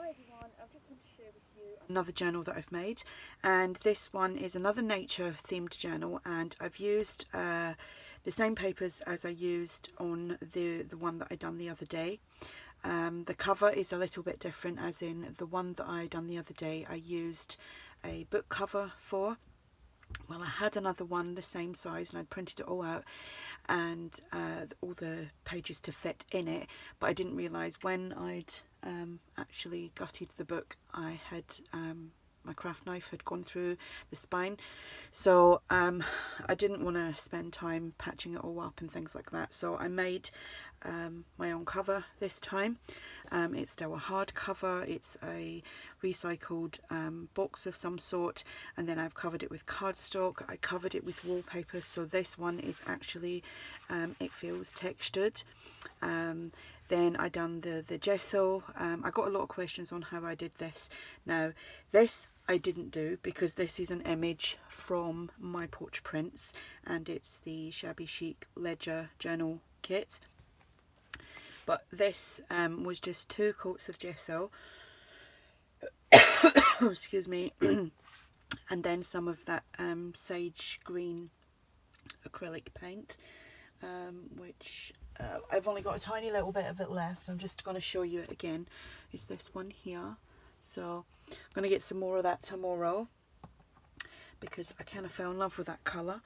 Hi everyone, I'm just going to share with you another journal that I've made, and this one is another nature themed journal, and I've used the same papers as I used on the one that I done the other day. The cover is a little bit different, as in the one that I done the other day I used a book cover for. Well, I had another one the same size and I'd printed it all out and all the pages to fit in it, but I didn't realise when I'd actually gutted the book, I had my craft knife had gone through the spine, so I didn't want to spend time patching it all up and things like that, so I made my own cover this time. It's still a hardcover, it's a recycled box of some sort, and then I've covered it with cardstock. I covered it with wallpaper, so this one is actually it feels textured. Then I done the gesso. I got a lot of questions on how I did this. Now this I didn't do because this is an image from my porch prints and it's the Shabby Chic Ledger journal kit. But this was just 2 coats of gesso, excuse me, and then some of that sage green acrylic paint, which I've only got a tiny little bit of it left. I'm just going to show you it again. It's this one here. So I'm going to get some more of that tomorrow because I kind of fell in love with that colour.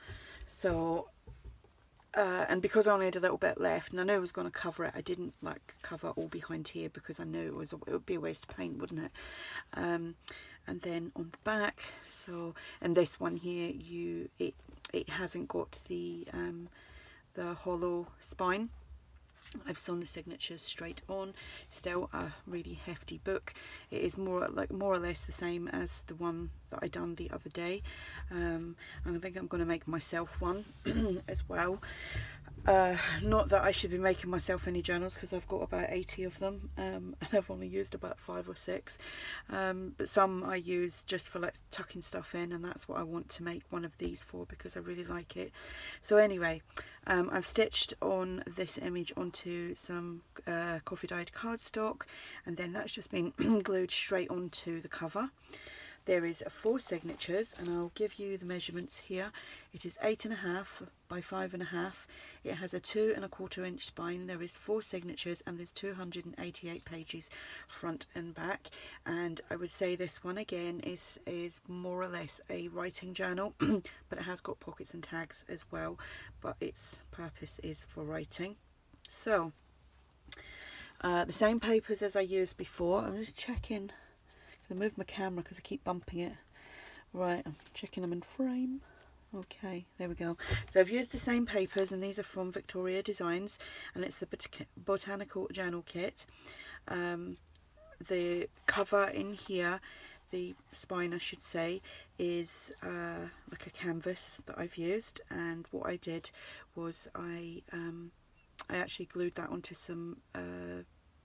So and because I only had a little bit left and I knew I was going to cover it, I didn't like cover all behind here because I knew it would be a waste of paint, wouldn't it? And then on the back, so, and this one here, it hasn't got the hollow spine. I've sewn the signatures straight on. Still a really hefty book. It is more or less the same as the one that I done the other day, and I think I'm going to make myself one as well. Not that I should be making myself any journals because I've got about 80 of them, and I've only used about 5 or 6, but some I use just for like tucking stuff in, and that's what I want to make one of these for because I really like it. So anyway, I've stitched on this image onto some coffee dyed cardstock, and then that's just been glued straight onto the cover. There is 4 signatures, and I'll give you the measurements here. It is 8.5 by 5.5. It has a 2 1/4 inch spine. There is 4 signatures, and there's 288 pages front and back. And I would say this one again is more or less a writing journal, but it has got pockets and tags as well. But its purpose is for writing. So the same papers as I used before. I'm just checking. I move my camera because I keep bumping it. Right, I'm checking them in frame. Okay, there we go. So I've used the same papers, and these are from Victoria Designs, and it's the Botanical Journal Kit. The cover in here, the spine I should say, is like a canvas that I've used, and what I did was I actually glued that onto some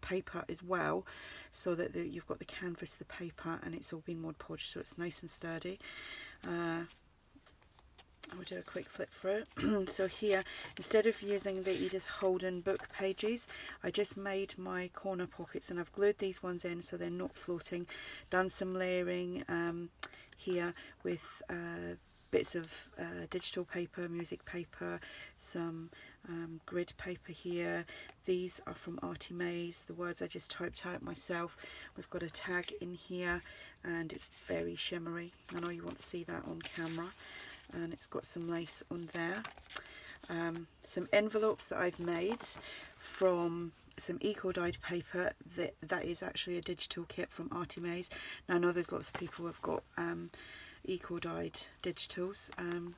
paper as well, so that you've got the canvas, the paper, and it's all been Mod Podge, so it's nice and sturdy. I'll do a quick flip through. So here, instead of using the Edith Holden book pages, I just made my corner pockets, and I've glued these ones in so they're not floating. Done some layering here with bits of digital paper, music paper, some grid paper here. These are from ARTYmaze, the words I just typed out myself. We've got a tag in here, and it's very shimmery. I know you won't see that on camera, and it's got some lace on there. Some envelopes that I've made from some eco-dyed paper. That is actually a digital kit from ARTYmaze. Now I know there's lots of people who have got eco-dyed digitals,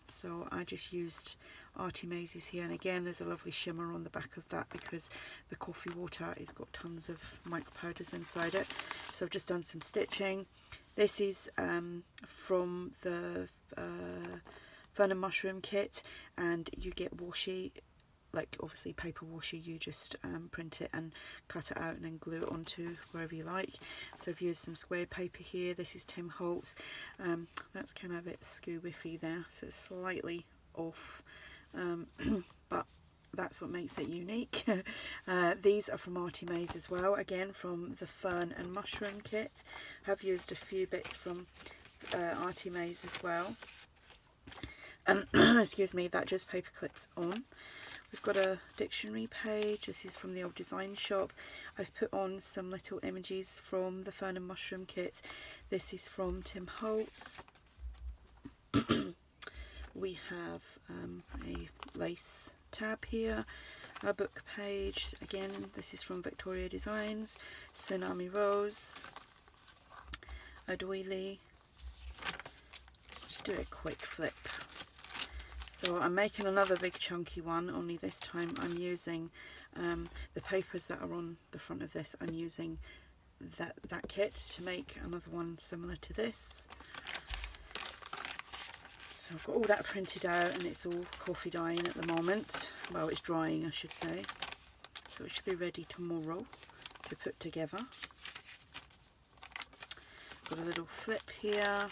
so I just used ARTYmaze's here, and again there's a lovely shimmer on the back of that because the coffee water has got tons of micro powders inside it. So I've just done some stitching. This is from the Fern and Mushroom kit, and you get washi, like obviously paper washi. You just print it and cut it out and then glue it onto wherever you like. So I've used some square paper here. This is Tim Holtz. That's kind of a bit skew-whiffy there, so it's slightly off, but that's what makes it unique. These are from ARTYmaze as well, again from the Fern and Mushroom kit. I've used a few bits from ARTYmaze as well. Excuse me, that just paper clips on. We've got a dictionary page. This is from the old design shop. I've put on some little images from the Fern and Mushroom kit. This is from Tim Holtz. We have a lace tab here, a book page. Again, this is from Victoria Designs. Tsunami Rose, a doily. Just do a quick flip. So I'm making another big chunky one, only this time I'm using the papers that are on the front of this. I'm using that kit to make another one similar to this. So I've got all that printed out and it's all coffee dyeing at the moment. Well, it's drying, I should say. So it should be ready tomorrow to put together. Got a little flip here,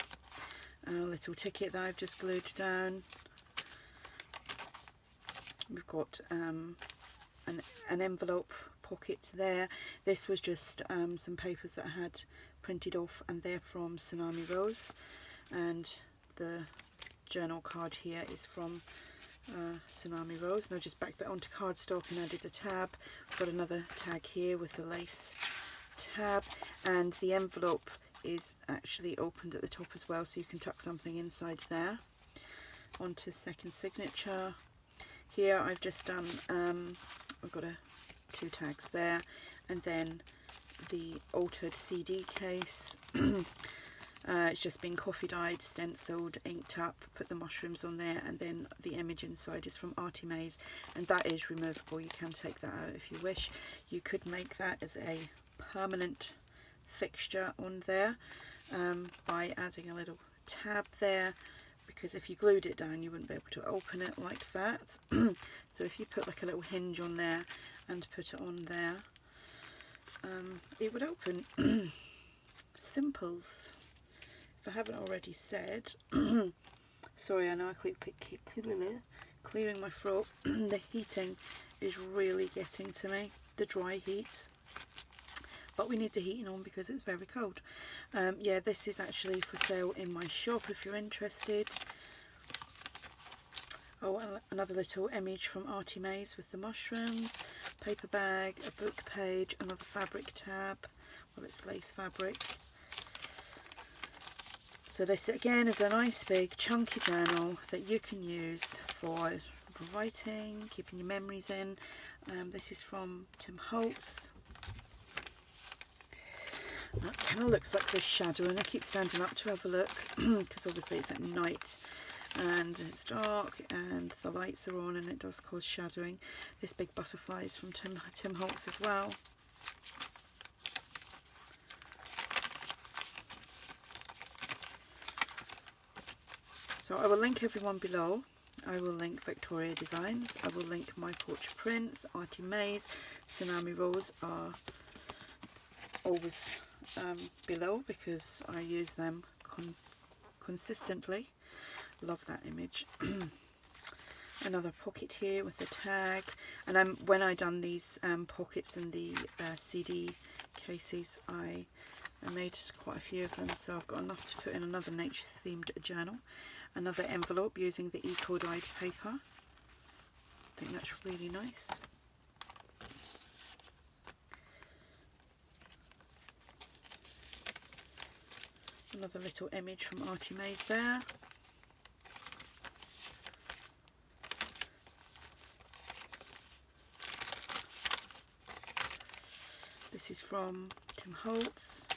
a little ticket that I've just glued down. We've got an envelope pocket there. This was just some papers that I had printed off, and they're from Tsunami Rose. And the journal card here is from Tsunami Rose. And I just backed that onto cardstock and added a tab. I've got another tag here with the lace tab, and the envelope is actually opened at the top as well, so you can tuck something inside there. Onto second signature. Here I've just done, I've got two tags there, and then the altered CD case. It's just been coffee dyed, stenciled, inked up, put the mushrooms on there, and then the image inside is from ARTYmaze, and that is removable. You can take that out if you wish. You could make that as a permanent fixture on there by adding a little tab there, because if you glued it down you wouldn't be able to open it like that. So if you put like a little hinge on there and put it on there, it would open. Simples. If I haven't already said, sorry, I know I keep clearing my throat. The heating is really getting to me, the dry heat. But we need the heating on because it's very cold. Yeah, this is actually for sale in my shop if you're interested. Oh, another little image from ARTYmaze with the mushrooms, paper bag, a book page, another fabric tab. Well, it's lace fabric. So this again is a nice big chunky journal that you can use for writing, keeping your memories in. This is from Tim Holtz. That kind of looks like there's shadow, and I keep standing up to have a look because obviously it's at night and it's dark and the lights are on and it does cause shadowing. This big butterfly is from Tim Holtz as well. So I will link everyone below. I will link Victoria Designs, I will link My Porch Prints, ARTYmaze, Tsunami Rose are always below because I use them consistently. Love that image. Another pocket here with a tag, and when I done these pockets and the CD cases, I made quite a few of them, so I've got enough to put in another nature themed journal. Another envelope using the eco dyed paper. I think that's really nice. Another little image from ARTYmaze there. This is from Tim Holtz.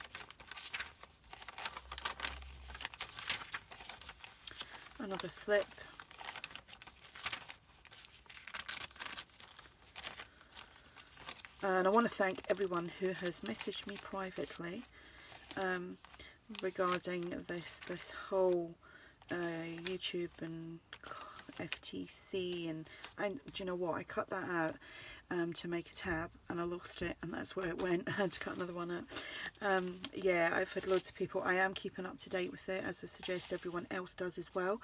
Another flip. And I want to thank everyone who has messaged me privately regarding this whole YouTube and FTC, and do you know what, I cut that out to make a tab and I lost it, and that's where it went. I had to cut another one out. Yeah, I've had loads of people. I am keeping up to date with it, as I suggest everyone else does as well.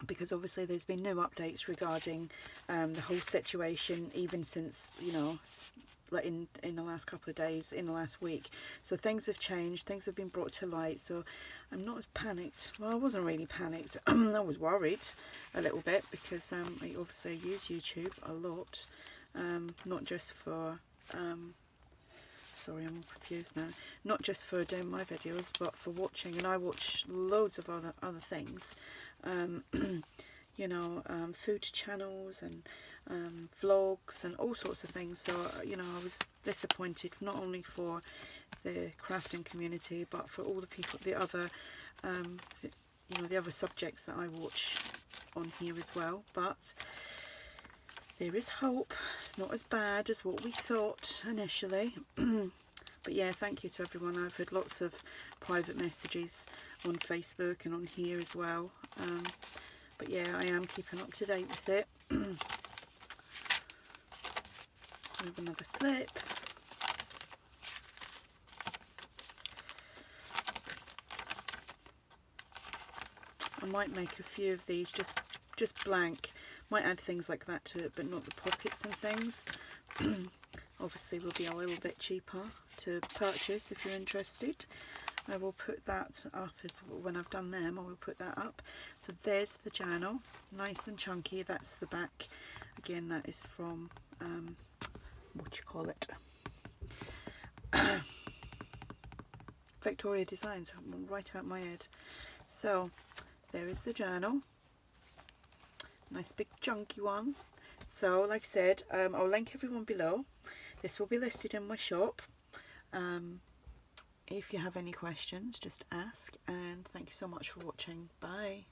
because obviously there's been new updates regarding the whole situation, even since, you know, like in the last couple of days, in the last week. So things have changed, things have been brought to light, so I'm not as panicked. Well, I wasn't really panicked. I was worried a little bit, because I obviously use YouTube a lot, not just for sorry, I'm all confused now, not just for doing my videos, but for watching, and I watch loads of other things, you know, food channels and vlogs and all sorts of things. So, you know, I was disappointed not only for the crafting community, but for all the people, the other, you know, the other subjects that I watch on here as well. But there is hope. It's not as bad as what we thought initially. But yeah, thank you to everyone. I've had lots of private messages on Facebook and on here as well. But yeah, I am keeping up to date with it. Have another flip. I might make a few of these just blank. Might add things like that to it, but not the pockets and things. Obviously will be a little bit cheaper to purchase if you're interested. I will put that up as when I've done them. I will put that up. So there's the journal, nice and chunky. That's the back. Again, that is from what you call it, Victoria Designs. Right out my head. So there is the journal, nice big chunky one. So like I said, I'll link everyone below. This will be listed in my shop. If you have any questions, just ask, and thank you so much for watching. Bye.